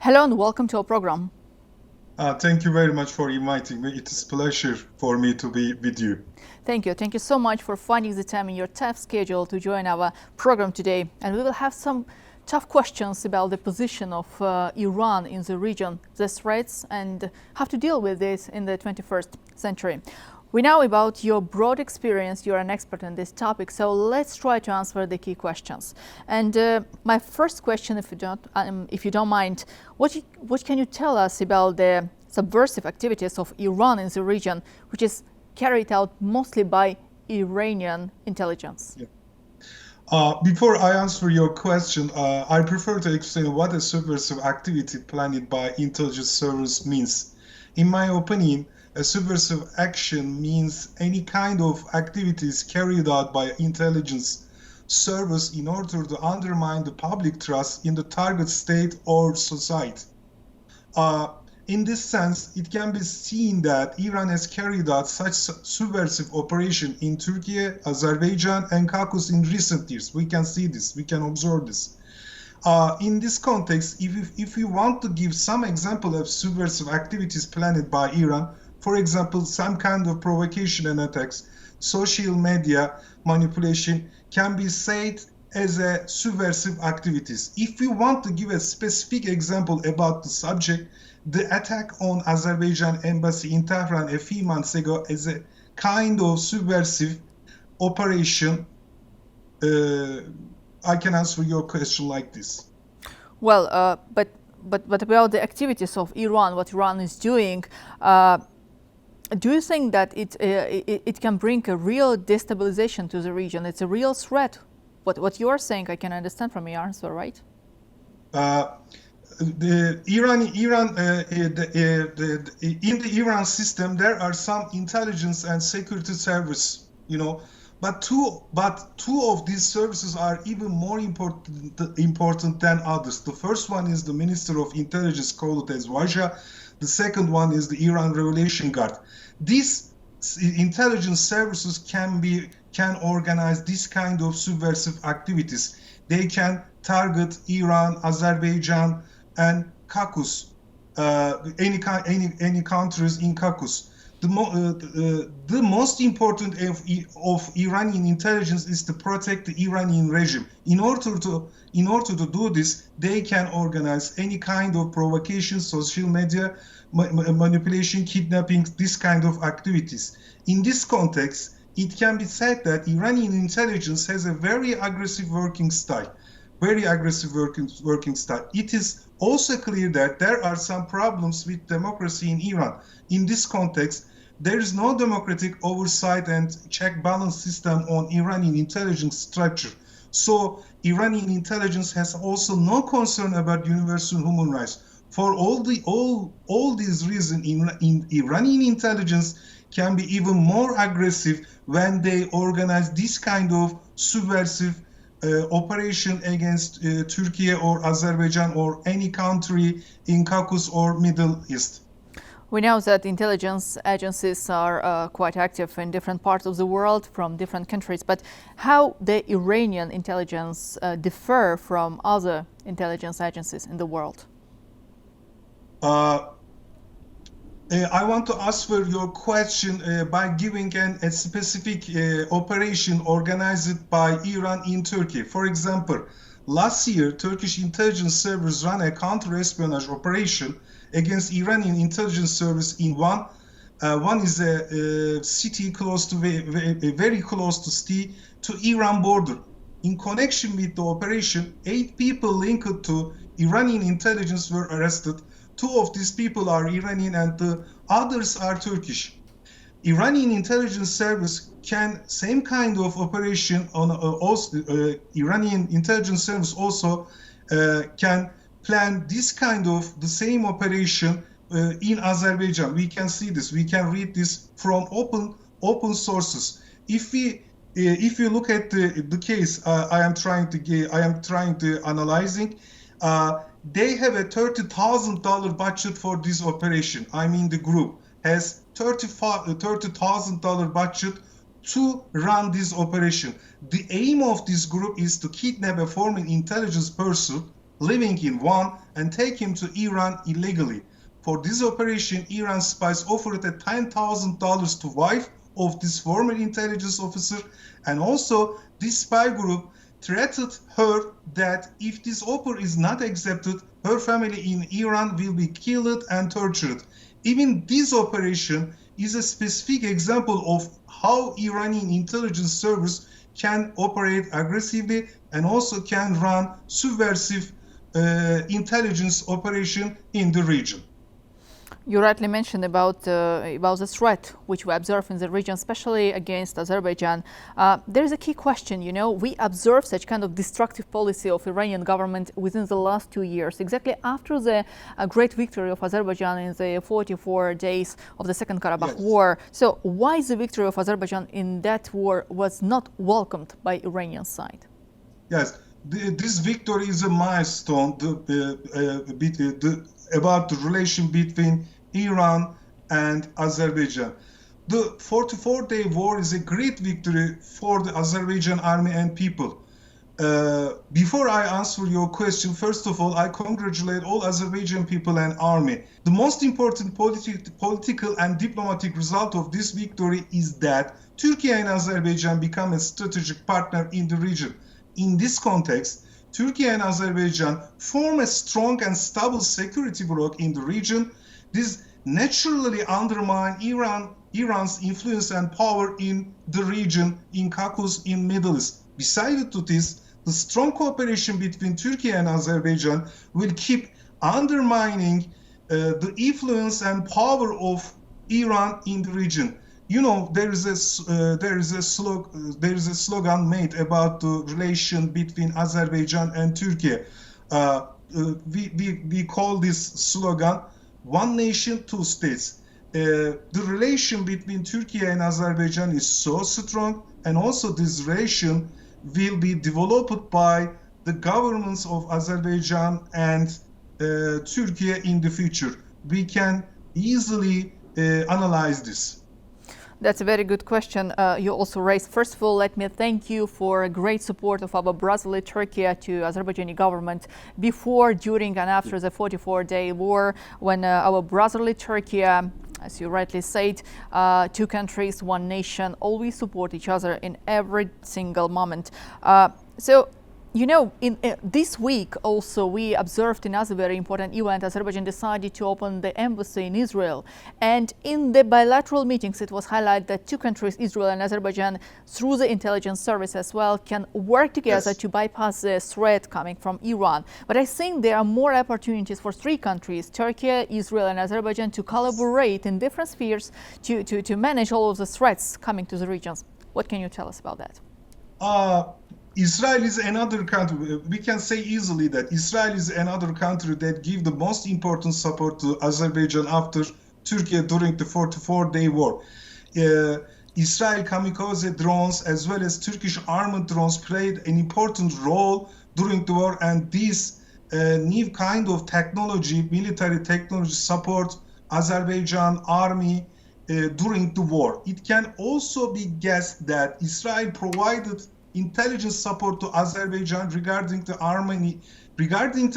Hello and welcome to our program. Thank you very much for inviting me. It is a pleasure for me to be with you. Thank you. Thank you so much for finding the time in your tough schedule to join our program today. And we will have some tough questions about the position of Iran in the region, the threats, and how to deal with this in the 21st century. We know about your broad experience. You're an expert in this topic, so let's try to answer the key questions. And my first question, if you don't mind, what can you tell us about the subversive activities of Iran in the region, which is carried out mostly by Iranian intelligence? Yeah. Before I answer your question, I prefer to explain what a subversive activity planned by intelligence service means. In my opinion, a subversive action means any kind of activities carried out by intelligence service in order to undermine the public trust in the target state or society. In this sense, it can be seen that Iran has carried out such subversive operation in Turkey, Azerbaijan, and Caucasus in recent years. We can see this, we can observe this. In this context, if we want to give some example of subversive activities planned by Iran, for example, some kind of provocation and attacks, social media manipulation can be said as a subversive activities. If we want to give a specific example about the subject, the attack on Azerbaijan embassy in Tehran a few months ago is a kind of subversive operation. I can answer your question like this. Well, but about the activities of Iran, what Iran is doing, do you think that it can bring a real destabilization to the region? It's a real threat. What you are saying, I can understand from your answer, right? In the Iran system, there are some intelligence and security service, but two of these services are even more important than others. The first one is the Minister of Intelligence, called as Waja. The second one is the Iran Revolution Guard. These intelligence services can organize this kind of subversive activities. They can target Iran, Azerbaijan, and Caucasus, any countries in Caucasus. The most important of Iranian intelligence is to protect the Iranian regime. In order to do this, they can organize any kind of provocation, social media manipulation, kidnapping, this kind of activities. In this context, it can be said that Iranian intelligence has a very aggressive working style. It is also clear that there are some problems with democracy in Iran. In this context, there is no democratic oversight and check balance system on Iranian intelligence structure. So Iranian intelligence has also no concern about universal human rights. For all these reasons, in Iranian intelligence can be even more aggressive when they organize this kind of subversive operation against Turkey or Azerbaijan or any country in Caucasus or Middle East. We know that intelligence agencies are quite active in different parts of the world from different countries, but how the Iranian intelligence differ from other intelligence agencies in the world? I want to answer your question by giving a specific operation organized by Iran in Turkey. For example, last year, Turkish intelligence service ran a counter-espionage operation against Iranian intelligence service in one is a city very close to Iran border. In connection with the operation, 8 people linked to Iranian intelligence were arrested. 2 of these people are Iranian and the others are Turkish. Iranian intelligence service can same kind of operation on Iranian intelligence service also can plan this kind of the same operation in Azerbaijan. We can see this. We can read this from open sources. If you look at the case I am trying to analyzing. They have a $30,000 budget for this operation. I mean, the group has $30,000 budget to run this operation. The aim of this group is to kidnap a former intelligence person living in one and take him to Iran illegally. For this operation, Iran spies offered a $10,000 to wife of this former intelligence officer, and also this spy group threatened her that if this offer is not accepted, her family in Iran will be killed and tortured. Even this operation is a specific example of how Iranian intelligence service can operate aggressively and also can run subversive intelligence operation in the region. You rightly mentioned about the threat which we observe in the region, especially against Azerbaijan. There is a key question, we observe such kind of destructive policy of Iranian government within the last 2 years, exactly after the great victory of Azerbaijan in the 44 days of the Second Karabakh War. So why the victory of Azerbaijan in that war was not welcomed by Iranian side? Yes, this victory is a milestone about the relation between Iran and Azerbaijan. The 44-day war is a great victory for the Azerbaijan army and people. Before I answer your question, first of all, I congratulate all Azerbaijan people and army. The most important political and diplomatic result of this victory is that Turkey and Azerbaijan become a strategic partner in the region. In this context, Turkey and Azerbaijan form a strong and stable security bloc in the region. This naturally undermines Iran's influence and power in the region, in Caucasus, in Middle East. Besides to this, the strong cooperation between Turkey and Azerbaijan will keep undermining the influence and power of Iran in the region. There is a slogan made about the relation between Azerbaijan and Turkey. We call this slogan "One Nation, Two States." The relation between Turkey and Azerbaijan is so strong, and also this relation will be developed by the governments of Azerbaijan and Turkey in the future. We can easily analyze this. That's a very good question you also raised. First of all, let me thank you for a great support of our brotherly Turkey to Azerbaijani government before, during and after the 44-day war, when our brotherly Turkey, as you rightly said, two countries, one nation, always support each other in every single moment. In this week also we observed another very important event. Azerbaijan decided to open the embassy in Israel, and in the bilateral meetings it was highlighted that two countries, Israel and Azerbaijan, through the intelligence service as well, can work together to bypass the threat coming from Iran. But I think there are more opportunities for three countries, Turkey, Israel and Azerbaijan, to collaborate in different spheres to manage all of the threats coming to the regions. What can you tell us about that? Israel is another country. We can say easily that Israel is another country that gives the most important support to Azerbaijan after Turkey during the 44-day war. Israel kamikaze drones as well as Turkish armored drones played an important role during the war, and this new kind of technology, military technology, support Azerbaijan army during the war. It can also be guessed that Israel provided intelligence support to Azerbaijan regarding the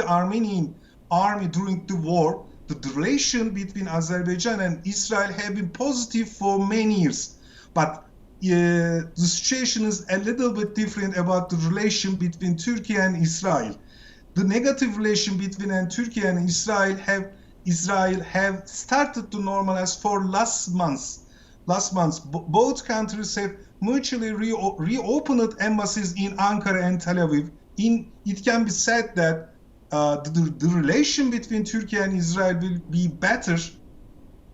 Armenian army during the war. The relation between Azerbaijan and Israel have been positive for many years, but the situation is a little bit different about the relation between Turkey and Israel. The negative relation between Turkey and Israel have started to normalize for last months. Both countries have mutually reopened embassies in Ankara and Tel Aviv. It can be said that the relation between Turkey and Israel will be better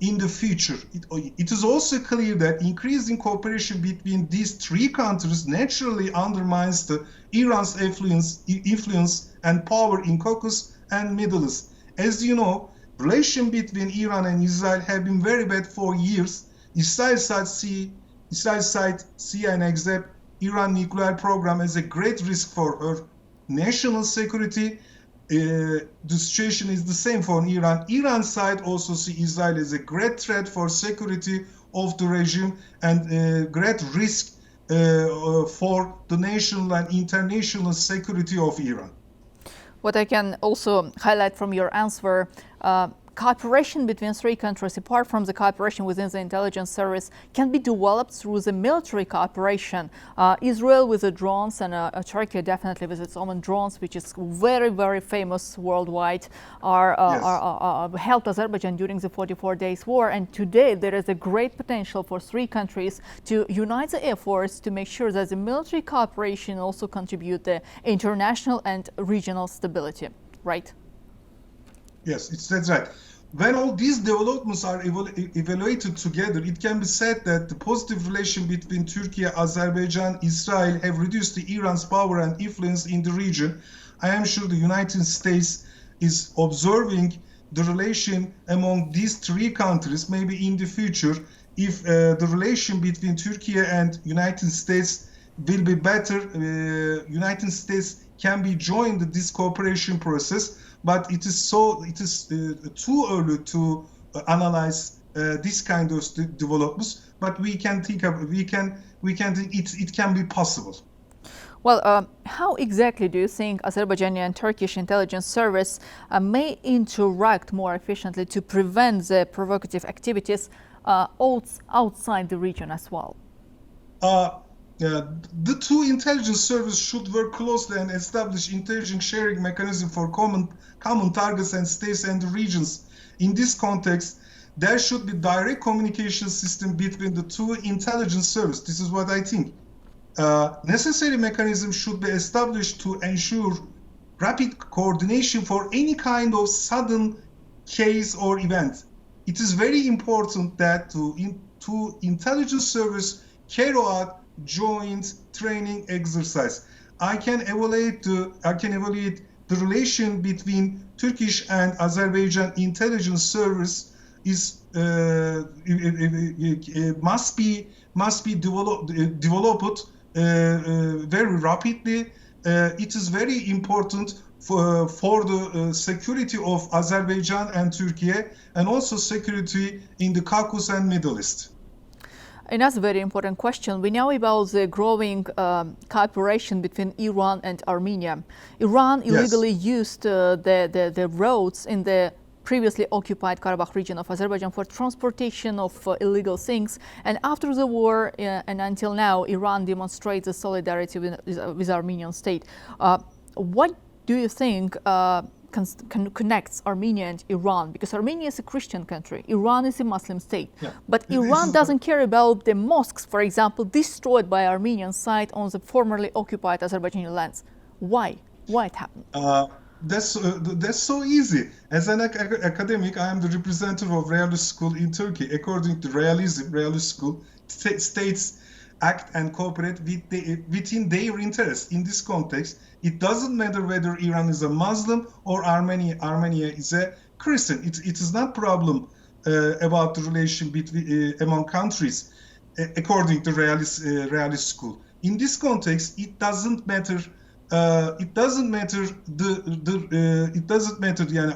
in the future. It is also clear that increasing cooperation between these three countries naturally undermines Iran's influence and power in Caucasus and Middle East. As you know, relations between Iran and Israel have been very bad for years. Israel side see and accept Iran nuclear program as a great risk for her national security. The situation is the same for Iran. Iran side also see Israel as a great threat for security of the regime and a great risk for the national and international security of Iran. What I can also highlight from your answer, cooperation between three countries, apart from the cooperation within the intelligence service, can be developed through the military cooperation. Israel with the drones and Turkey definitely with its own drones, which is very, very famous worldwide, helped Azerbaijan during the 44 days war. And today there is a great potential for three countries to unite the efforts to make sure that the military cooperation also contribute to international and regional stability, right? Yes, that's right. When all these developments are evaluated together, it can be said that the positive relation between Turkey, Azerbaijan, Israel have reduced Iran's power and influence in the region. I am sure the United States is observing the relation among these three countries. Maybe in the future, if the relation between Turkey and United States will be better, United States can be joined in this cooperation process. But it is too early to analyze this kind of developments. But we can think it can be possible. Well, how exactly do you think Azerbaijani and Turkish intelligence service may interact more efficiently to prevent the provocative activities outside the region as well? The two intelligence services should work closely and establish intelligence sharing mechanism for common targets and states and regions. In this context, there should be direct communication system between the two intelligence services. This is what I think. Necessary mechanisms should be established to ensure rapid coordination for any kind of sudden case or event. It is very important that two intelligence services carry out joint training exercise. I can evaluate the relation between Turkish and Azerbaijan intelligence service must be developed very rapidly. It is very important for the security of Azerbaijan and Turkey, and also security in the Caucasus and Middle East. Another very important question. We know about the growing cooperation between Iran and Armenia. Iran illegally used the roads in the previously occupied Karabakh region of Azerbaijan for transportation of illegal things. And after the war and until now, Iran demonstrates the solidarity with the Armenian state. What do you think connects Armenia and Iran? Because Armenia is a Christian country, Iran is a Muslim state. Yeah. But Iran doesn't care about the mosques, for example, destroyed by Armenian side on the formerly occupied Azerbaijani lands. Why? Why it happened? That's so easy. As an academic, I am the representative of Realist School in Turkey. According to Realist School, states act and cooperate within their interests. In this context, it doesn't matter whether Iran is a Muslim or Armenia is a Christian. It is not problem about the relation between among countries, according to Realist School. In this context, it doesn't matter. It doesn't matter.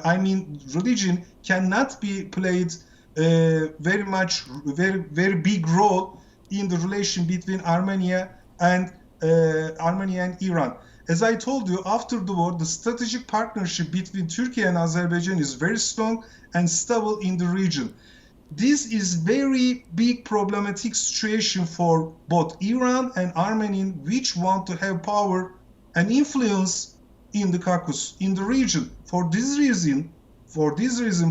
I mean, religion cannot be played very big role in the relation between Armenia and Iran. As I told you, after the war, the strategic partnership between Turkey and Azerbaijan is very strong and stable in the region. This is very big problematic situation for both Iran and Armenia, which want to have power and influence in the Caucasus, in the region. For this reason,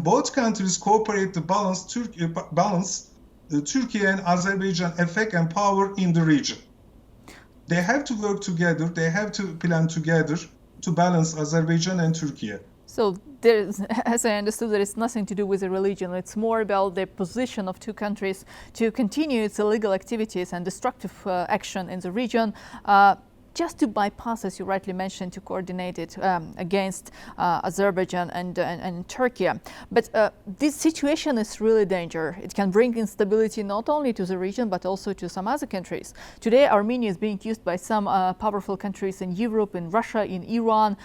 both countries cooperate to balance Turkey and Azerbaijan effect and power in the region. They have to work together, they have to plan together to balance Azerbaijan and Turkey. So, as I understood, there is nothing to do with the religion. It's more about the position of two countries to continue its illegal activities and destructive action in the region. Just to bypass, as you rightly mentioned, to coordinate it against Azerbaijan and Turkey. But this situation is really dangerous. It can bring instability not only to the region, but also to some other countries. Today, Armenia is being used by some powerful countries in Europe, in Russia, in Iran,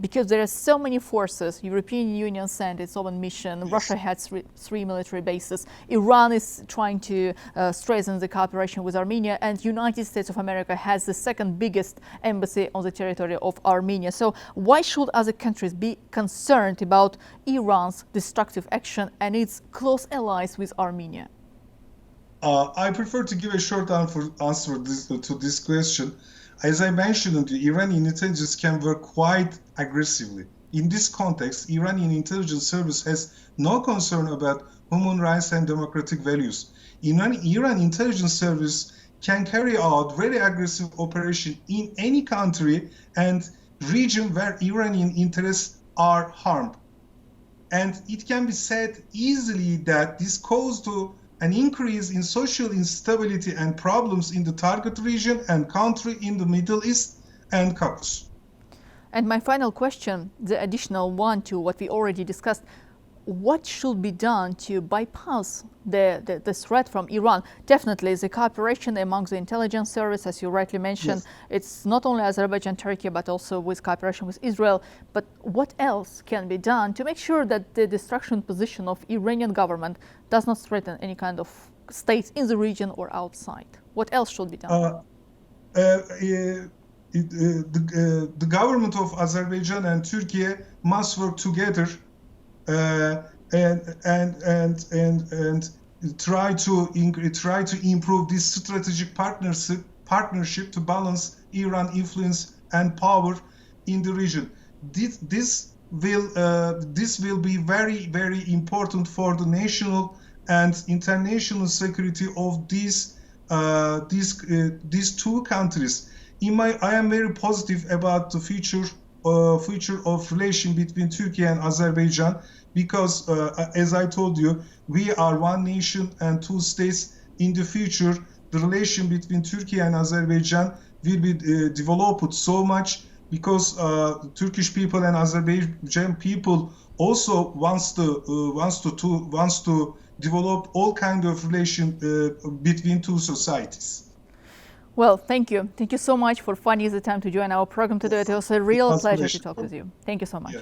because there are so many forces. European Union sent its own mission. Yes. Russia has three military bases. Iran is trying to strengthen the cooperation with Armenia, and United States of America has the second second biggest embassy on the territory of Armenia. So why should other countries be concerned about Iran's destructive action and its close allies with Armenia? I prefer to give a short answer to this question. As I mentioned, the Iranian intelligence can work quite aggressively. In this context, Iranian intelligence service has no concern about human rights and democratic values. Iran intelligence service can carry out very aggressive operation in any country and region where Iranian interests are harmed. And it can be said easily that this caused to an increase in social instability and problems in the target region and country in the Middle East and Caucasus. And my final question, the additional one to what we already discussed, what should be done to bypass the threat from Iran? Definitely the cooperation among the intelligence service, as you rightly mentioned, yes. It's not only Azerbaijan, Turkey, but also with cooperation with Israel. But what else can be done to make sure that the destruction position of Iranian government does not threaten any kind of states in the region or outside? What else should be done? The government of Azerbaijan and Turkey must work together and try to improve this strategic partnership to balance Iran influence and power in the region. This will be very important for the national and international security of these two countries. I am very positive about the future of relation between Turkey and Azerbaijan because, as I told you, we are one nation and two states. In the future, the relation between Turkey and Azerbaijan will be developed so much because Turkish people and Azerbaijan people also wants to develop all kind of relation between two societies. Well, thank you. Thank you so much for finding the time to join our program today. It was a real pleasure to talk with you. Thank you so much. Yeah.